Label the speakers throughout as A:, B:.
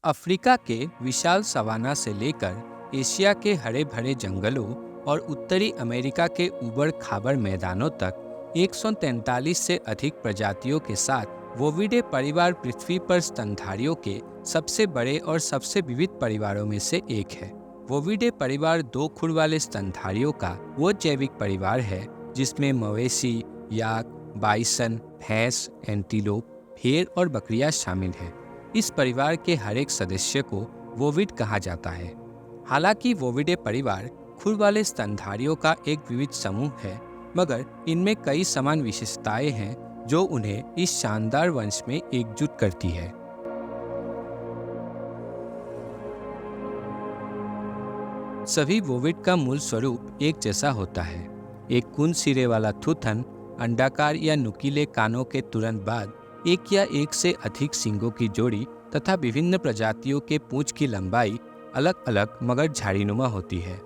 A: Africa के विशाल savanna से लेकर एशिया के हरे भरे जंगलों और उत्तरी अमेरिका के ऊबड़ खाबड़ मैदानों तक 143 से अधिक प्रजातियों के साथ वोविडे परिवार पृथ्वी पर स्तनधारियों के सबसे बड़े और सबसे विविध परिवारों में से एक है। वोविडे परिवार दो खुर वाले स्तनधारियों का वो जैविक परिवार है जिसमें मवेशी, याक, बाइसन, भैंस, एंटीलोप, भेड़ और बकरियां शामिल हैं। इस परिवार के हर एक सदस्य को वोविड कहा जाता है। हालांकि वोविडे परिवार खुर वाले स्तनधारियों का एक विविध समूह है, मगर इनमें कई समान विशेषताएं हैं जो उन्हें इस शानदार वंश में एकजुट करती है। सभी वोविड का मूल स्वरूप एक जैसा होता है। एक कुंद सिरे वाला थूथन, अंडाकार या नुकीले कानों के तुरंत बाद एक या एक से अधिक सींगों की जोड़ी तथा विभिन्न प्रजातियों के पूंछ की लंबाई अलग अलग मगर झाड़ीनुमा होती है।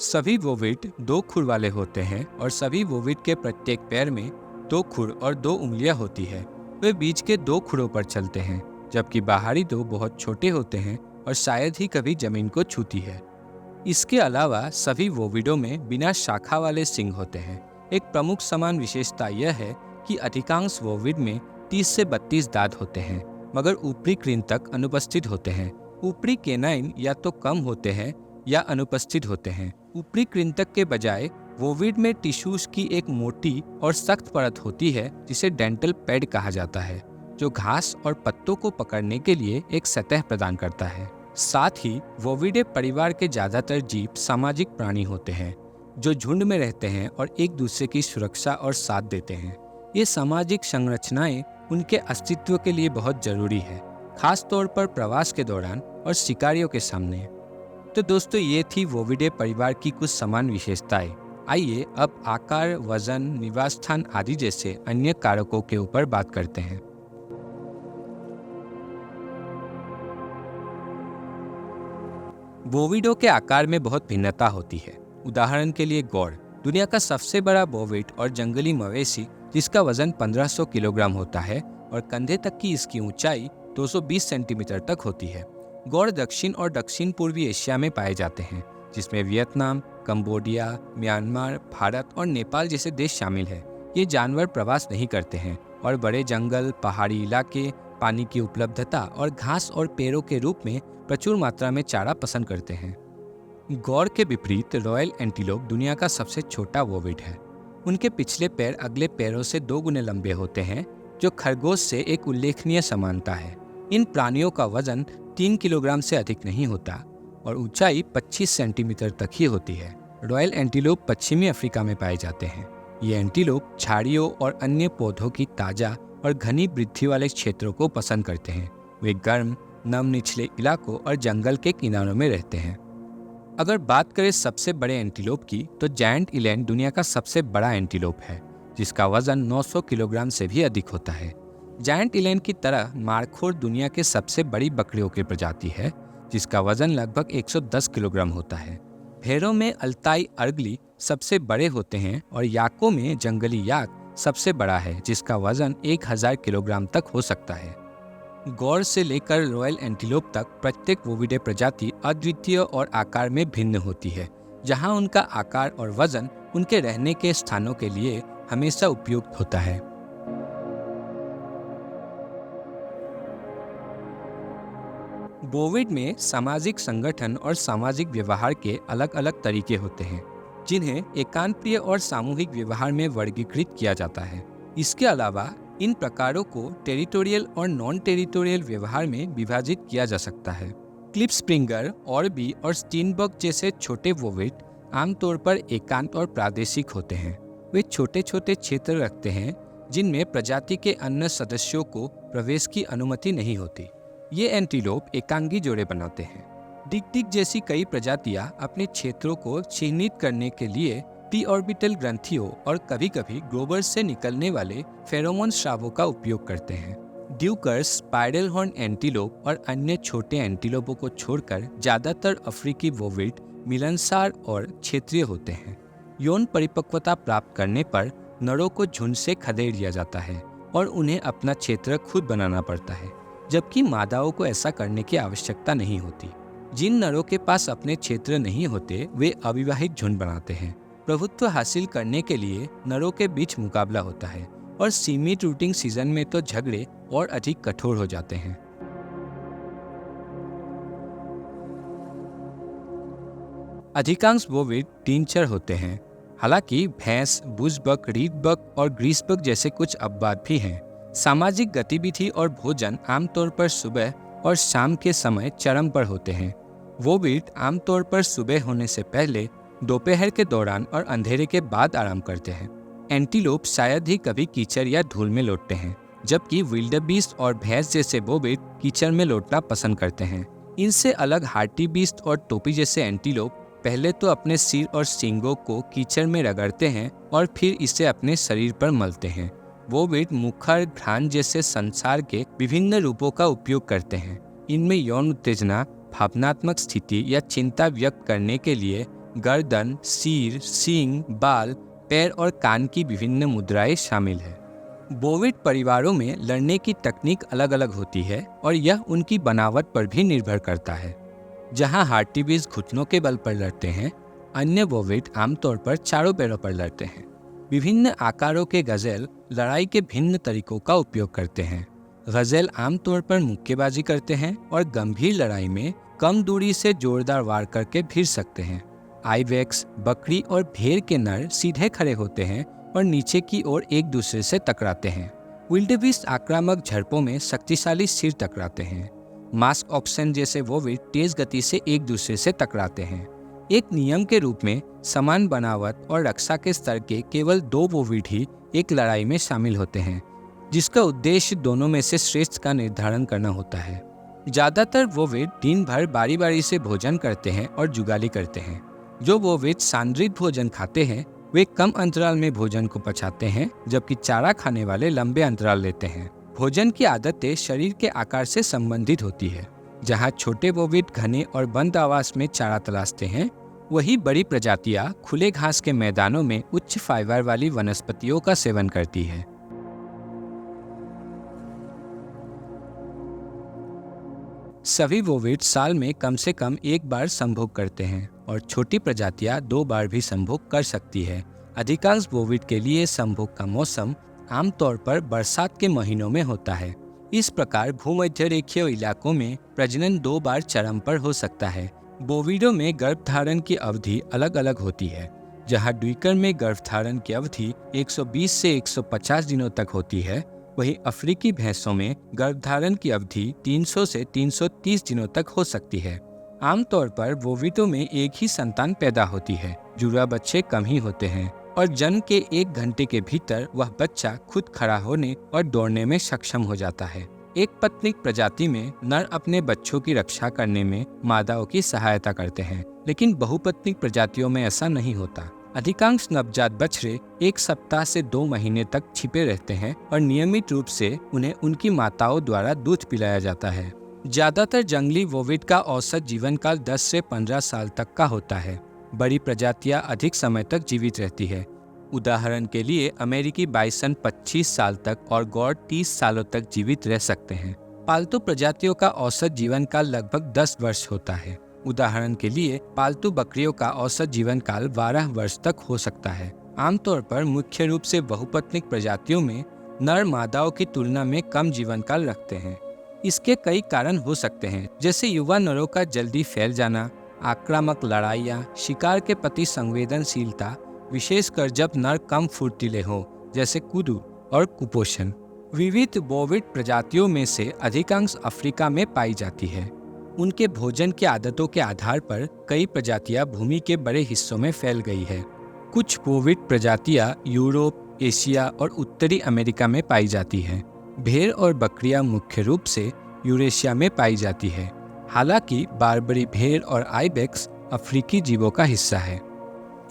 A: सभी वोविड दो खुर वाले होते हैं और सभी वोविड के प्रत्येक पैर में दो खुर और दो उंगलियां होती है। वे बीच के दो खुरों पर चलते हैं, जबकि बाहरी दो बहुत छोटे होते हैं और शायद ही कभी जमीन को छूती है। इसके अलावा सभी वोविडों में बिना शाखा वाले सींग होते हैं। एक प्रमुख समान विशेषता यह है कि अधिकांश वोविड में 30 से 32 दांत होते हैं, मगर ऊपरी कृंतक अनुपस्थित होते हैं। ऊपरी केनाइन या तो कम होते हैं या अनुपस्थित होते हैं। ऊपरी कृंतक के बजाय वोविड में टिश्यूज की एक मोटी और सख्त परत होती है जिसे डेंटल पैड कहा जाता है, जो घास और पत्तों को पकड़ने के लिए एक सतह प्रदान करता है। साथ ही वोविडे परिवार के ज्यादातर जीव सामाजिक प्राणी होते हैं जो झुंड में रहते हैं और एक दूसरे की सुरक्षा और साथ देते हैं। ये सामाजिक संरचनाएं उनके अस्तित्व के लिए बहुत जरूरी है, खास तौर पर प्रवास के दौरान और शिकारियों के सामने। तो दोस्तों, ये थी वोविडे परिवार की कुछ समान विशेषताएं। आइए अब आकार, वजन, निवास स्थान आदि जैसे अन्य कारकों के ऊपर बात करते हैं। बोविडों के आकार में बहुत भिन्नता होती है। उदाहरण के लिए गौर, दुनिया का सबसे बड़ा बोविड और जंगली मवेशी जिसका वजन 1500 किलोग्राम होता है और कंधे तक की इसकी ऊंचाई 220 सेंटीमीटर तक होती है। गौर दक्षिण और दक्षिण पूर्वी एशिया में पाए जाते हैं, जिसमें वियतनाम, कंबोडिया, म्यांमार, भारत और नेपाल जैसे देश शामिल हैं। ये जानवर प्रवास नहीं करते हैं और बड़े जंगल, पहाड़ी इलाके, पानी की उपलब्धता और घास और पेड़ों के रूप में प्रचुर मात्रा में चारा पसंद करते हैं। गौर के विपरीत रॉयल एंटीलोप दुनिया का सबसे छोटा वोविड है। उनके पिछले पैर अगले पैरों से 2 गुने लंबे होते हैं, जो खरगोश से एक उल्लेखनीय समानता है। इन प्राणियों का वजन 3 किलोग्राम से अधिक नहीं होता और ऊंचाई 25 सेंटीमीटर तक ही होती है। रॉयल एंटीलोप पश्चिमी अफ्रीका में पाए जाते हैं। ये एंटीलोप झाड़ियों और अन्य पौधों की ताजा और घनी वृद्धि वाले क्षेत्रों को पसंद करते हैं। वे गर्म, नम निचले इलाकों और जंगल के किनारों में रहते हैं। अगर बात करें सबसे बड़े एंटीलोप की, तो जायंट इलैंड दुनिया का सबसे बड़ा एंटीलोप है, जिसका वजन 900 किलोग्राम से भी अधिक होता है। जायंट इलैंड की तरह मारखोर दुनिया के सबसे बड़ी बकरियों की प्रजाति है, जिसका वजन लगभग 110 किलोग्राम होता है। भेड़ों में अल्ताई अर्गली सबसे बड़े होते हैं और याकों में जंगली याक सबसे बड़ा है, जिसका वजन 1000 किलोग्राम तक हो सकता है। गौर से लेकर रॉयल एंटीलोप तक प्रत्येक वोविडे प्रजाति अद्वितीय और आकार में भिन्न होती है, जहां उनका आकार और वजन उनके रहने के स्थानों के लिए हमेशा उपयुक्त होता है। बोविड में सामाजिक संगठन और सामाजिक व्यवहार के अलग अलग तरीके होते हैं, जिन्हें एकांतप्रिय और सामूहिक व्यवहार में वर्गीकृत किया जाता है। इसके अलावा इन प्रकारों को टेरिटोरियल और नॉन टेरिटोरियल व्यवहार में विभाजित किया जा सकता है। क्लिप स्प्रिंगर, ऑर्बी और स्टीनबर्ग जैसे छोटे वोविड आमतौर पर एकांत और प्रादेशिक होते हैं। वे छोटे छोटे क्षेत्र रखते हैं जिनमें प्रजाति के अन्य सदस्यों को प्रवेश की अनुमति नहीं होती। ये एंटीलोप एकांगी जोड़े बनाते हैं। डिग जैसी कई प्रजातियां अपने क्षेत्रों को चिह्नित करने के लिए पी ऑर्बिटल ग्रंथियों और कभी कभी ग्लोबर्स से निकलने वाले फेरोमोन स्रावों का उपयोग करते हैं। ड्यूकर्स, स्पाइरल हॉर्न एंटीलोप और अन्य छोटे एंटीलोपों को छोड़कर ज्यादातर अफ्रीकी वोविड मिलनसार और क्षेत्रीय होते हैं। यौन परिपक्वता प्राप्त करने पर नरों को झुंड से खदेड़ दिया जाता है और उन्हें अपना क्षेत्र खुद बनाना पड़ता है। जबकि मादाओं को ऐसा करने की आवश्यकता नहीं होती। जिन नरों के पास अपने क्षेत्र नहीं होते वे अविवाहित झुंड बनाते हैं। प्रभुत्व हासिल करने के लिए नरों के बीच मुकाबला होता है और सीमित रूटिंग सीजन में तो झगड़े और अधिक कठोर हो जाते हैं। अधिकांश बोविड तीन-चर होते हैं। हालांकि भैंस, बुशबक, रीडबक और ग्रीसबक जैसे कुछ अपवाद भी हैं। सामाजिक गतिविधि और भोजन आमतौर पर सुबह और शाम के समय चरम पर होते हैं। बोविड आमतौर पर सुबह होने से पहले, दोपहर के दौरान और अंधेरे के बाद आराम करते हैं। एंटीलोप शायद ही कभी कीचड़ या धूल में लौटते हैं, जबकि विल्डेबीस्ट और भैंस जैसे बोविड कीचड़ में लौटना पसंद करते हैं। इनसे अलग हार्टीबीस्ट और टोपी जैसे एंटीलोप पहले तो अपने सिर और सींगों को कीचड़ में रगड़ते हैं और फिर इसे अपने शरीर पर मलते हैं। बोविड मुखर, घ्राण जैसे संसार के विभिन्न रूपों का उपयोग करते हैं। इनमें यौन उत्तेजना, भावनात्मक स्थिति या चिंता व्यक्त करने के लिए गर्दन, सिर, सींग, बाल, पैर और कान की विभिन्न मुद्राएं शामिल है। बोविड परिवारों में लड़ने की तकनीक अलग अलग होती है और यह उनकी बनावट पर भी निर्भर करता है। जहां हार्टीबीस्ट घुटनों के बल पर लड़ते हैं, अन्य बोविड आमतौर पर चारों पैरों पर लड़ते हैं। विभिन्न आकारों के गजेल लड़ाई के भिन्न तरीकों का उपयोग करते हैं। गजेल आमतौर पर मुक्केबाजी करते हैं और गंभीर लड़ाई में कम दूरी से जोरदार वार करके भिड़ सकते हैं। आइबेक्स, बकरी और भेड़ के नर सीधे खड़े होते हैं और नीचे की ओर एक दूसरे से टकराते हैं। विल्डेबीस्ट आक्रामक झड़पों में शक्तिशाली सिर टकराते हैं। मास्क ऑक्सन जैसे बोविड तेज गति से एक दूसरे से टकराते हैं। एक नियम के रूप में समान बनावट और रक्षा के स्तर के केवल 2 बोविड ही एक लड़ाई में शामिल होते हैं, जिसका उद्देश्य दोनों में से श्रेष्ठ का निर्धारण करना होता है। ज्यादातर बोविड दिन भर बारी बारी से भोजन करते हैं और जुगाली करते हैं। जो बोविड सांद्रित भोजन खाते हैं वे कम अंतराल में भोजन को पचाते हैं, जबकि चारा खाने वाले लंबे अंतराल लेते हैं। भोजन की आदतें शरीर के आकार से संबंधित होती है। जहां छोटे बोविड घने और बंद आवास में चारा तलाशते हैं, वही बड़ी प्रजातियां खुले घास के मैदानों में उच्च फाइबर वाली वनस्पतियों का सेवन करती है। सभी बोविड साल में कम से कम एक बार संभोग करते हैं और छोटी प्रजातियां 2 बार भी संभोग कर सकती है। अधिकांश बोविड के लिए संभोग का मौसम आमतौर पर बरसात के महीनों में होता है। इस प्रकार भूमध्य रेखीय इलाकों में प्रजनन 2 बार चरम पर हो सकता है। बोविडों में गर्भधारण की अवधि अलग अलग होती है। जहां ड्यूकर में गर्भधारण की अवधि 120 से 150 दिनों तक होती है, वहीं अफ्रीकी भैंसों में गर्भधारण की अवधि 300 से 330 दिनों तक हो सकती है। आमतौर पर बोविडों में एक ही संतान पैदा होती है। जुड़वा बच्चे कम ही होते हैं और जन्म के 1 घंटे के भीतर वह बच्चा खुद खड़ा होने और दौड़ने में सक्षम हो जाता है। एक पत्निक प्रजाति में नर अपने बच्चों की रक्षा करने में मादाओं की सहायता करते हैं, लेकिन बहुपत्निक प्रजातियों में ऐसा नहीं होता। अधिकांश नवजात बछड़े 1 सप्ताह से 2 महीने तक छिपे रहते हैं और नियमित रूप से उन्हें उनकी माताओं द्वारा दूध पिलाया जाता है। ज्यादातर जंगली बोविड का औसत जीवन काल 10 से 15 साल तक का होता है। बड़ी प्रजातियां अधिक समय तक जीवित रहती है। उदाहरण के लिए अमेरिकी बाइसन 25 साल तक और गौर 30 सालों तक जीवित रह सकते हैं। पालतू प्रजातियों का औसत जीवन काल लगभग 10 वर्ष होता है। उदाहरण के लिए पालतू बकरियों का औसत जीवन काल 12 वर्ष तक हो सकता है। आमतौर पर मुख्य रूप से बहुपत्निक प्रजातियों में नर मादाओं की तुलना में कम जीवन काल रखते हैं। इसके कई कारण हो सकते हैं, जैसे युवा नरों का जल्दी फैल जाना, आक्रामक लड़ाइयाँ, शिकार के प्रति संवेदनशीलता, विशेषकर जब नर कम फुर्तीले हो, जैसे कुदू, और कुपोषण। विविध बोविड प्रजातियों में से अधिकांश अफ्रीका में पाई जाती है। उनके भोजन की आदतों के आधार पर कई प्रजातियां भूमि के बड़े हिस्सों में फैल गई है। कुछ बोविड प्रजातियां यूरोप, एशिया और उत्तरी अमेरिका में पाई जाती हैं। भेड़ और बकरियां मुख्य रूप से यूरेशिया में पाई जाती है। हालांकि बारबरी भेड़ और आइबेक्स अफ्रीकी जीवों का हिस्सा है।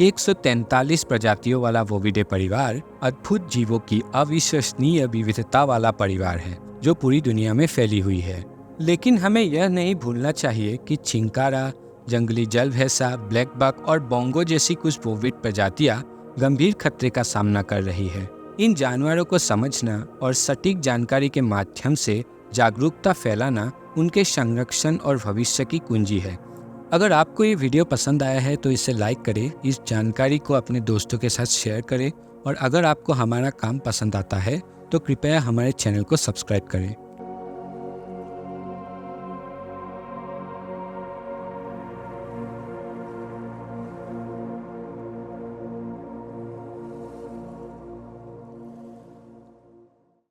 A: 143 प्रजातियों वाला बोविडे परिवार अद्भुत जीवों की अविश्वसनीय विविधता वाला परिवार है, जो पूरी दुनिया में फैली हुई है। लेकिन हमें यह नहीं भूलना चाहिए कि चिंकारा, जंगली जल भैंसा, ब्लैक बक और बोंगो जैसी कुछ बोविड प्रजातियां गंभीर खतरे का सामना कर रही है। इन जानवरों को समझना और सटीक जानकारी के माध्यम से जागरूकता फैलाना उनके संरक्षण और भविष्य की कुंजी है। अगर आपको ये वीडियो पसंद आया है तो इसे लाइक करें, इस जानकारी को अपने दोस्तों के साथ शेयर करें और अगर आपको हमारा काम पसंद आता है तो कृपया हमारे चैनल को सब्सक्राइब करें।